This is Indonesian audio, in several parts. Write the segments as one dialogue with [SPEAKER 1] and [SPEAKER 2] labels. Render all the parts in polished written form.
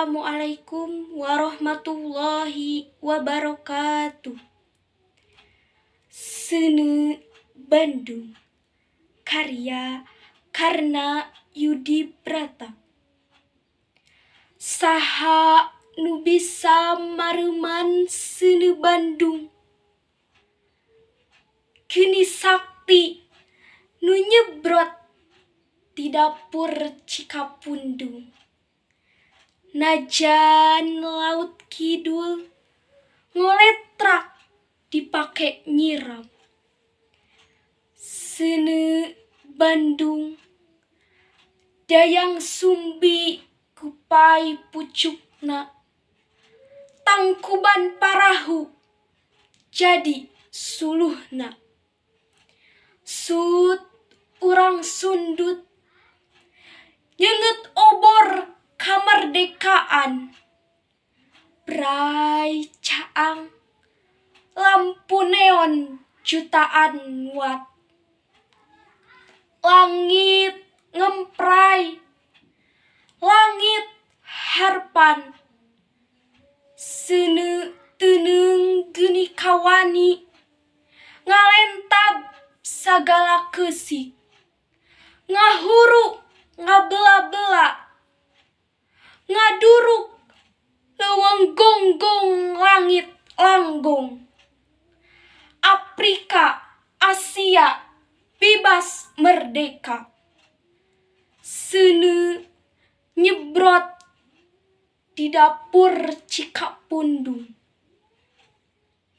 [SPEAKER 1] Assalamualaikum warahmatullahi wabarakatuh. Seuneu Bandung, karya Karna Yudi Pratap. Saha nu bisa mareuman seuneu Bandung, geuni sakti nu nyebrot di dapur Cikapundung. Najan laut kidul ngoletrak dipake nyiram. Seuneu Bandung, dayang sumbi kupai pucukna. Tangkuban parahu jadi suluhna. Sut urang sundut nyeungeut obor kamardekaan. Bray caang lampu neon jutaan watt. Langit ngempray, langit harpan. Seuneu teuneung geuni kawani, ngalentab sagala keusik. Ngahuru ngabela-bela, ngaduruk leuweung gonggong langit langgong. Afrika, Asia, bebas merdeka. Seuneu nyebrot di dapur Cikapundung.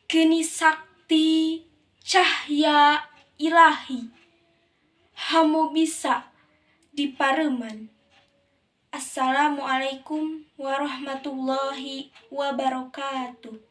[SPEAKER 1] Geuni sakti cahya ilahi, hamo bisa dipareuman. Assalamualaikum warahmatullahi wabarakatuh.